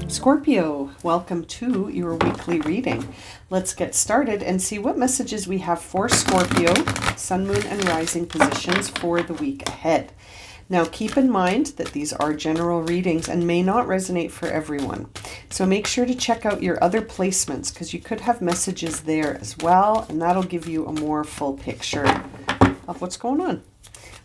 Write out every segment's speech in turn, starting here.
Scorpio, welcome to your weekly reading. Let's get started and see what messages we have for Scorpio, Sun, Moon, and Rising positions for the week ahead. Now, keep in mind that these are general readings and may not resonate for everyone. So make sure to check out your other placements because you could have messages there as well, and that'll give you a more full picture of what's going on.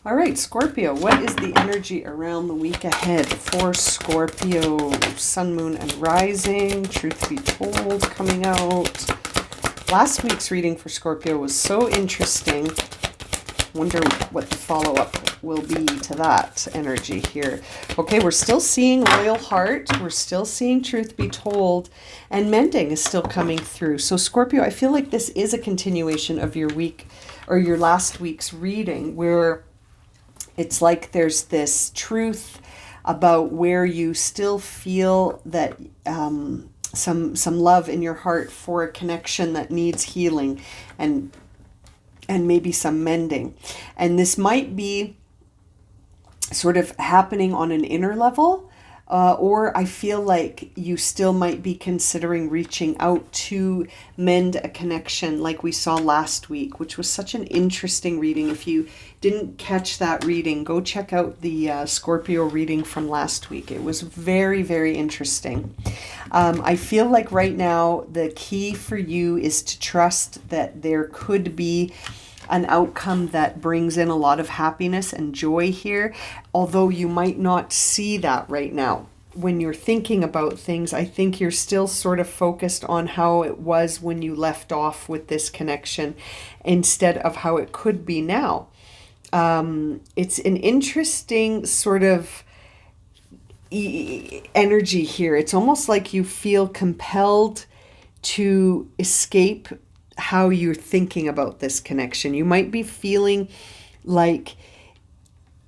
All right, Scorpio, what is the energy around the week ahead for Scorpio? Sun, Moon, and Rising, Truth Be Told coming out. Last week's reading for Scorpio was so interesting. Wonder what the follow-up will be to that energy here. Okay, we're still seeing Royal Heart. We're still seeing Truth Be Told. And Mending is still coming through. So Scorpio, I feel like this is a continuation of your week or your last week's reading where it's like there's this truth about where you still feel that some love in your heart for a connection that needs healing and maybe some mending. And this might be sort of happening on an inner level, or I feel like you still might be considering reaching out to mend a connection like we saw last week, which was such an interesting reading. If you didn't catch that reading, go check out the Scorpio reading from last week. It was very, very interesting. I feel like right now the key for you is to trust that there could be an outcome that brings in a lot of happiness and joy here, although you might not see that right now. When you're thinking about things, I think you're still sort of focused on how it was when you left off with this connection instead of how it could be now. It's an interesting sort of energy here. It's almost like you feel compelled to escape how you're thinking about this connection. You might be feeling like,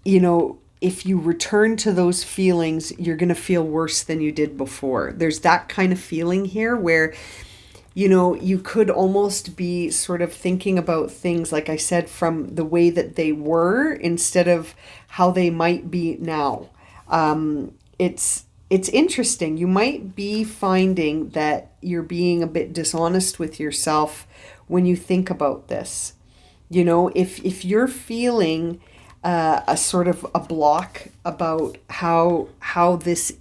if you return to those feelings, you're going to feel worse than you did before. There's that kind of feeling here where, you could almost be sort of thinking about things, like I said, from the way that they were instead of how they might be now. It's interesting. You might be finding that you're being a bit dishonest with yourself when you think about this. If you're feeling a sort of a block about how this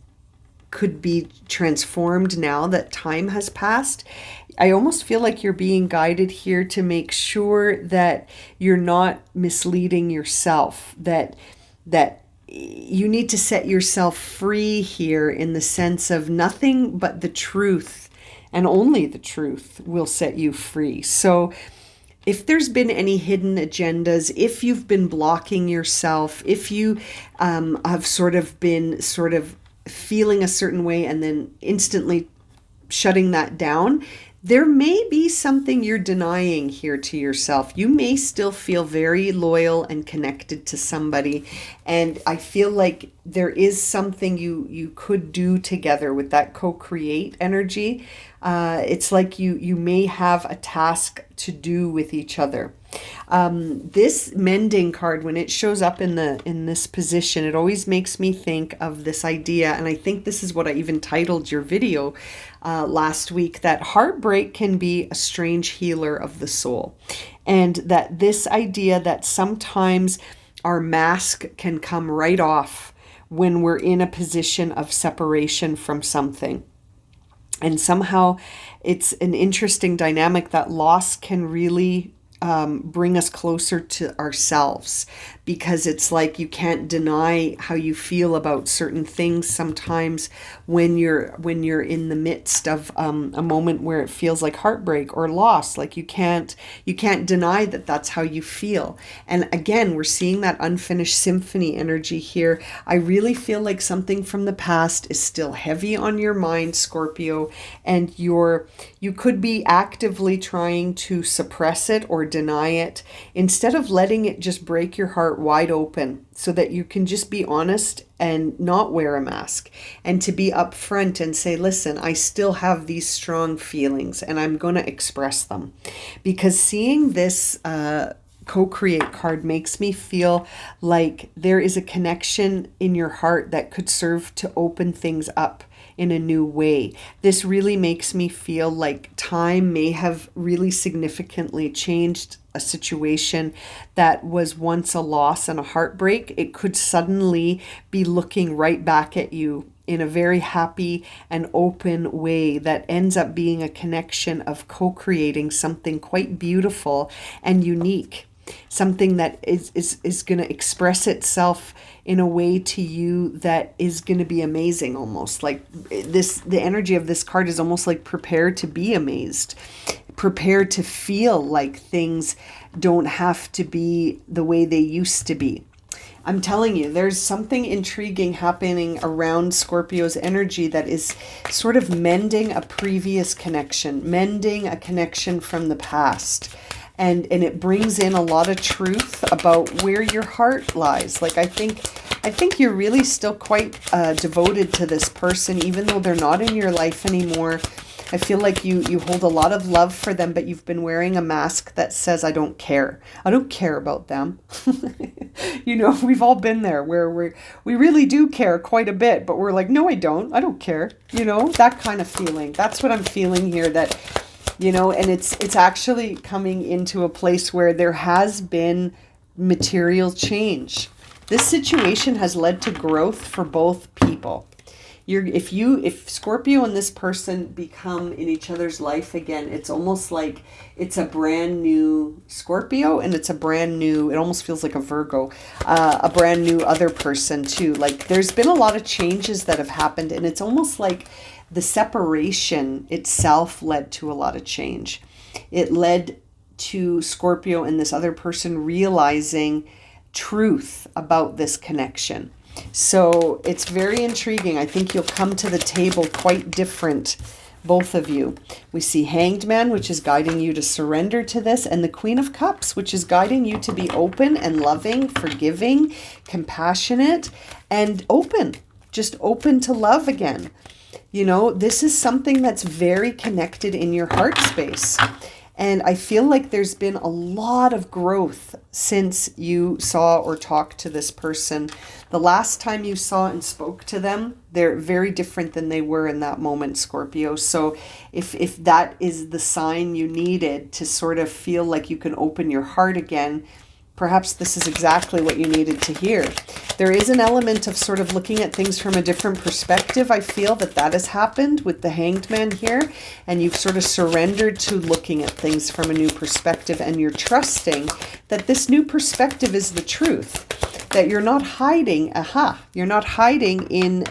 could be transformed now that time has passed, I almost feel like you're being guided here to make sure that you're not misleading yourself, that you need to set yourself free here in the sense of nothing but the truth and only the truth will set you free. So if there's been any hidden agendas, if you've been blocking yourself, if you have sort of been feeling a certain way and then instantly shutting that down, there may be something you're denying here to yourself. You may still feel very loyal and connected to somebody. And I feel like there is something you could do together with that co-create energy. It's like you may have a task to do with each other. This mending card, when it shows up in this position, it always makes me think of this idea, and I think this is what I even titled your video last week, that heartbreak can be a strange healer of the soul, and that this idea that sometimes our mask can come right off when we're in a position of separation from something. And somehow it's an interesting dynamic that loss can really bring us closer to ourselves, because it's like you can't deny how you feel about certain things sometimes when you're in the midst of a moment where it feels like heartbreak or loss. Like you can't deny that that's how you feel. And again, we're seeing that unfinished symphony energy here. I really feel like something from the past is still heavy on your mind, Scorpio, and you could be actively trying to suppress it or deny it, instead of letting it just break your heart wide open so that you can just be honest and not wear a mask, and to be upfront and say, listen, I still have these strong feelings and I'm going to express them. Because seeing this co-create card makes me feel like there is a connection in your heart that could serve to open things up in a new way. This really makes me feel like time may have really significantly changed a situation that was once a loss and a heartbreak. It could suddenly be looking right back at you in a very happy and open way that ends up being a connection of co-creating something quite beautiful and unique. Something that is going to express itself in a way to you that is going to be amazing. Almost like this, the energy of this card is almost like prepare to be amazed, prepare to feel like things don't have to be the way they used to be. I'm telling you, there's something intriguing happening around Scorpio's energy that is sort of mending a previous connection, mending a connection from the past. And it brings in a lot of truth about where your heart lies. Like I think you're really still quite devoted to this person, even though they're not in your life anymore. I feel like you hold a lot of love for them, but you've been wearing a mask that says, I don't care. I don't care about them. You know, we've all been there where we really do care quite a bit, but we're like, no, I don't. I don't care. You know, that kind of feeling. That's what I'm feeling here, that, you know, and it's actually coming into a place where there has been material change. This situation has led to growth for both people. If Scorpio and this person become in each other's life again, it's almost like it's a brand new Scorpio, and it's a brand new, it almost feels like a Virgo, a brand new other person too. Like there's been a lot of changes that have happened, and it's almost like the separation itself led to a lot of change. It led to Scorpio and this other person realizing truth about this connection. So it's very intriguing. I think you'll come to the table quite different, both of you. We see Hanged Man, which is guiding you to surrender to this, and the Queen of Cups, which is guiding you to be open and loving, forgiving, compassionate, and open. Just open to love again. You know, this is something that's very connected in your heart space. And I feel like there's been a lot of growth since you saw or talked to this person. The last time you saw and spoke to them, they're very different than they were in that moment, Scorpio. So if that is the sign you needed to sort of feel like you can open your heart again, perhaps this is exactly what you needed to hear. There is an element of sort of looking at things from a different perspective. I feel that has happened with the Hanged Man here, and you've sort of surrendered to looking at things from a new perspective, and you're trusting that this new perspective is the truth, that you're not hiding, you're not hiding in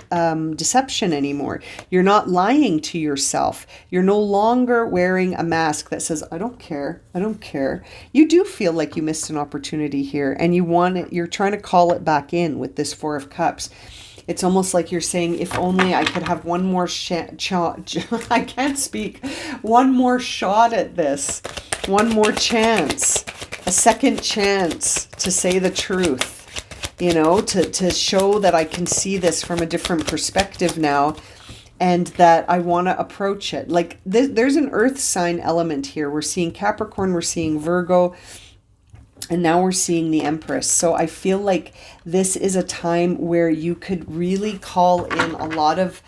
deception anymore. You're not lying to yourself. You're no longer wearing a mask that says, I don't care, I don't care. You do feel like you missed an opportunity here, and you're trying to call it back in with this Four of Cups. It's almost like you're saying, if only I could have one more I can't speak, one more shot at this, one more chance, a second chance to say the truth. You know, to show that I can see this from a different perspective now, and that I want to approach it. Like there's an earth sign element here. We're seeing Capricorn, we're seeing Virgo, and now we're seeing the Empress. So I feel like this is a time where you could really call in a lot of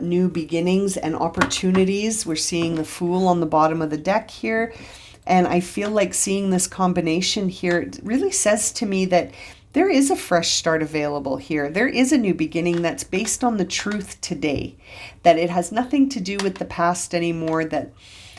new beginnings and opportunities. We're seeing the Fool on the bottom of the deck here. And I feel like seeing this combination here, it really says to me that there is a fresh start available here. There is a new beginning that's based on the truth today, that it has nothing to do with the past anymore, that,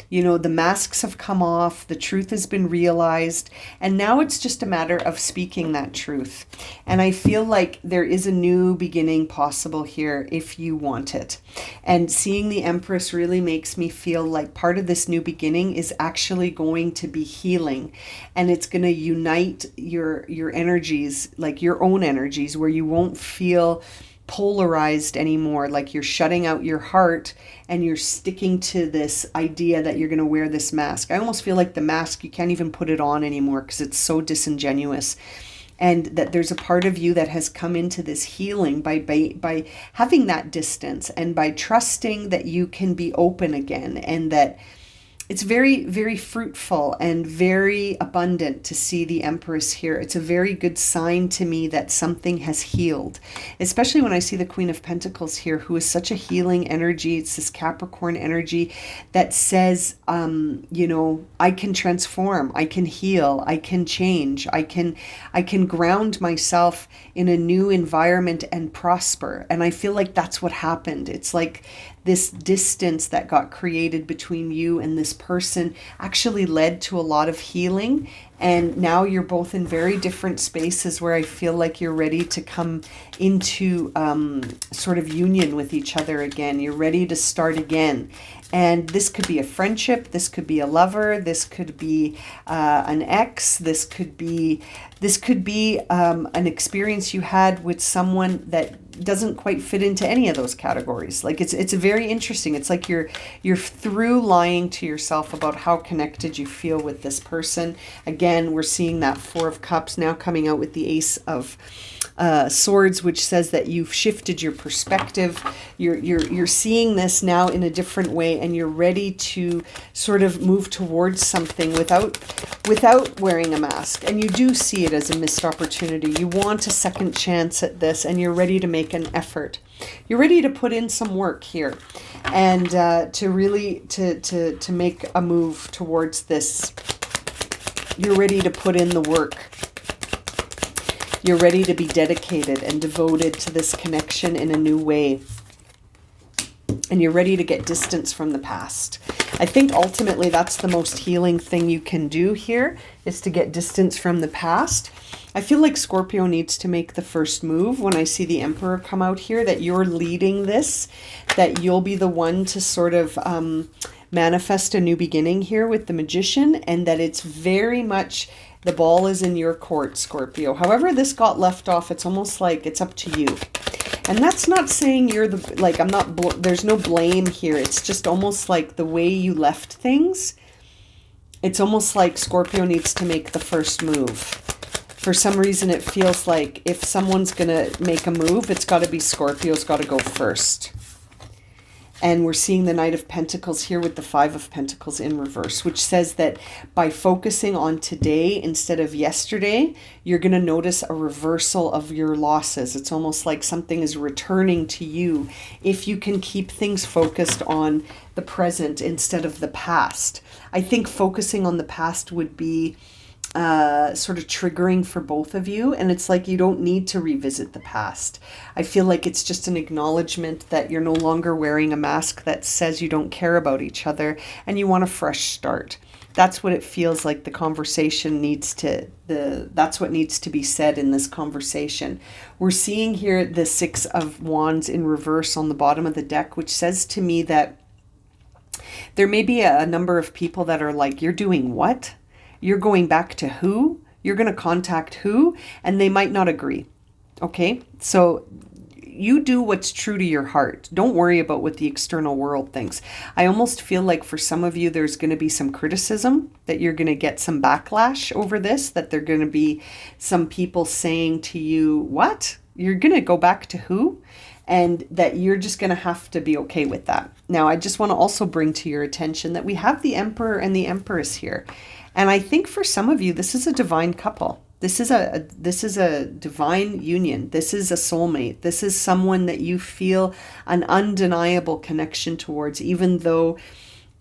you know, the masks have come off, the truth has been realized, and now it's just a matter of speaking that truth. And I feel like there is a new beginning possible here if you want it. And seeing the Empress really makes me feel like part of this new beginning is actually going to be healing, and it's going to unite your energies, like your own energies, where you won't feel polarized anymore, like you're shutting out your heart and you're sticking to this idea that you're going to wear this mask. I almost feel like the mask, you can't even put it on anymore because it's so disingenuous. And that there's a part of you that has come into this healing by having that distance and by trusting that you can be open again, and that it's very, very fruitful and very abundant to see the Empress here. It's a very good sign to me that something has healed, especially when I see the Queen of Pentacles here, who is such a healing energy. It's this Capricorn energy that says, I can transform, I can heal, I can change, I can ground myself in a new environment and prosper. And I feel like that's what happened. It's like this distance that got created between you and this person actually led to a lot of healing. And now you're both in very different spaces where I feel like you're ready to come into sort of union with each other again. You're ready to start again. And this could be a friendship, this could be a lover, this could be an ex, this could be an experience you had with someone that doesn't quite fit into any of those categories. Like it's very interesting. It's like you're through lying to yourself about how connected you feel with this person. Again, we're seeing that Four of Cups now coming out with the Ace of Swords, which says that you've shifted your perspective. You're seeing this now in a different way, and you're ready to sort of move towards something without wearing a mask. And you do see it as a missed opportunity. You want a second chance at this, and you're ready to make an effort. You're ready to put in some work here, and to really to make a move towards this. You're ready to put in the work. You're ready to be dedicated and devoted to this connection in a new way. And you're ready to get distance from the past. I think ultimately that's the most healing thing you can do here, is to get distance from the past. I feel like Scorpio needs to make the first move when I see the Emperor come out here, that you're leading this, that you'll be the one to sort of manifest a new beginning here with the Magician, and that it's very much the ball is in your court, Scorpio. However this got left off, it's almost like it's up to you. And that's not saying you're the, like, there's no blame here. It's just almost like the way you left things. It's almost like Scorpio needs to make the first move. For some reason, it feels like if someone's going to make a move, it's got to be Scorpio's got to go first. And we're seeing the Knight of Pentacles here with the Five of Pentacles in reverse, which says that by focusing on today instead of yesterday, you're going to notice a reversal of your losses. It's almost like something is returning to you if you can keep things focused on the present instead of the past. I think focusing on the past would be sort of triggering for both of you, and it's like you don't need to revisit the past. I feel like it's just an acknowledgement that you're no longer wearing a mask that says you don't care about each other and you want a fresh start. That's what it feels like the conversation needs to, that's what needs to be said in this conversation. We're seeing here the Six of Wands in reverse on the bottom of the deck, which says to me that there may be a number of people that are like, you're doing what? You're going back to who? You're going to contact who? And they might not agree. Okay? So you do what's true to your heart. Don't worry about what the external world thinks. I almost feel like for some of you, there's going to be some criticism, that you're going to get some backlash over this, that there are going to be some people saying to you, what? You're going to go back to who? And that you're just going to have to be okay with that. Now, I just want to also bring to your attention that we have the Emperor and the Empress here. And I think for some of you, this is a divine couple. This is a divine union. This is a soulmate. This is someone that you feel an undeniable connection towards, even though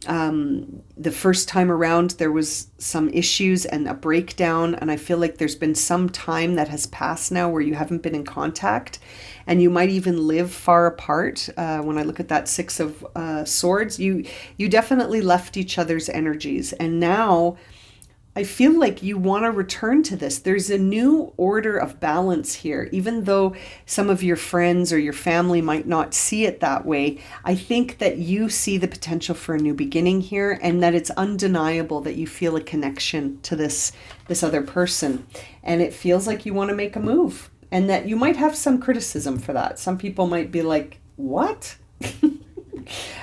the first time around there was some issues and a breakdown. And I feel like there's been some time that has passed now where you haven't been in contact. And you might even live far apart. When I look at that Six of Swords, you definitely left each other's energies. And now I feel like you want to return to this. There's a new order of balance here. Even though some of your friends or your family might not see it that way, I think that you see the potential for a new beginning here, and that it's undeniable that you feel a connection to this other person. And it feels like you want to make a move. and that you might have some criticism for that. Some people might be like, what?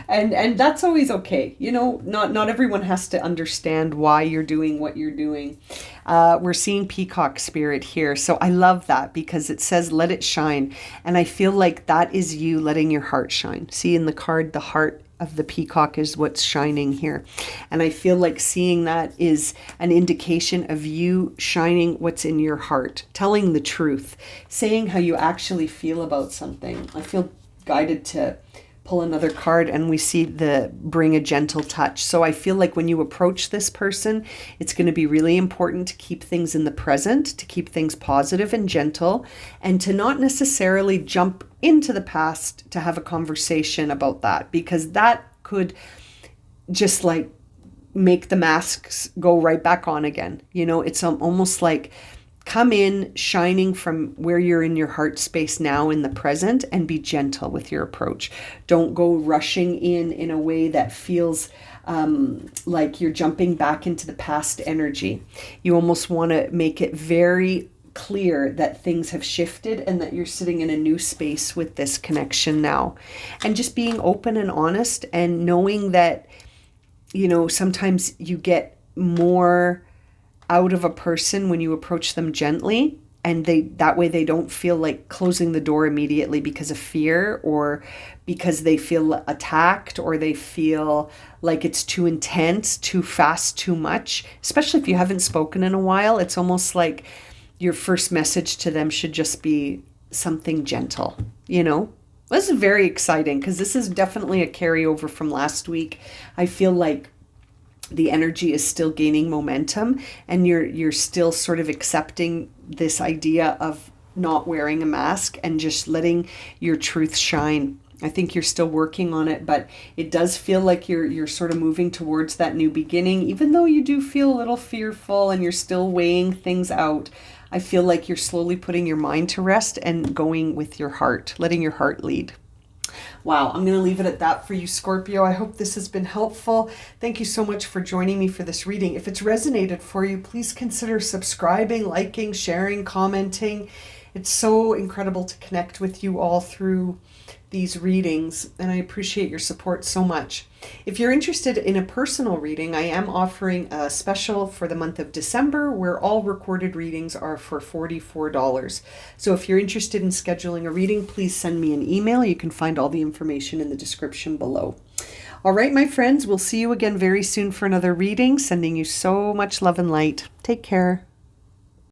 And that's always okay. You know, not everyone has to understand why you're doing what you're doing. We're seeing peacock spirit here. So I love that because it says, let it shine. And I feel like that is you letting your heart shine. See in the card, the heart of the peacock is what's shining here. And I feel like seeing that is an indication of you shining what's in your heart, telling the truth, saying how you actually feel about something. I feel guided to pull another card, and we see the bring a gentle touch. So I feel like when you approach this person, it's going to be really important to keep things in the present, to keep things positive and gentle, and to not necessarily jump into the past to have a conversation about that, because that could just like make the masks go right back on again. You know, it's almost like come in shining from where you're in your heart space now in the present, and be gentle with your approach. Don't go rushing in a way that feels like you're jumping back into the past energy. You almost want to make it very clear that things have shifted and that you're sitting in a new space with this connection now. And just being open and honest, and knowing that, you know, sometimes you get more out of a person when you approach them gently, and that way they don't feel like closing the door immediately because of fear, or because they feel attacked, or they feel like it's too intense, too fast, too much. Especially if you haven't spoken in a while, it's almost like your first message to them should just be something gentle, you know. This is very exciting because this is definitely a carryover from last week. I feel like the energy is still gaining momentum, and you're still sort of accepting this idea of not wearing a mask and just letting your truth shine. I think you're still working on it, but it does feel like you're sort of moving towards that new beginning, even though you do feel a little fearful and you're still weighing things out. I feel like you're slowly putting your mind to rest and going with your heart, letting your heart lead. Wow, I'm going to leave it at that for you, Scorpio. I hope this has been helpful. Thank you so much for joining me for this reading. If it's resonated for you, please consider subscribing, liking, sharing, commenting. It's so incredible to connect with you all through these readings, and I appreciate your support so much. If you're interested in a personal reading, I am offering a special for the month of December where all recorded readings are for $44. So if you're interested in scheduling a reading, please send me an email. You can find all the information in the description below. All right, my friends, we'll see you again very soon for another reading. Sending you so much love and light. Take care.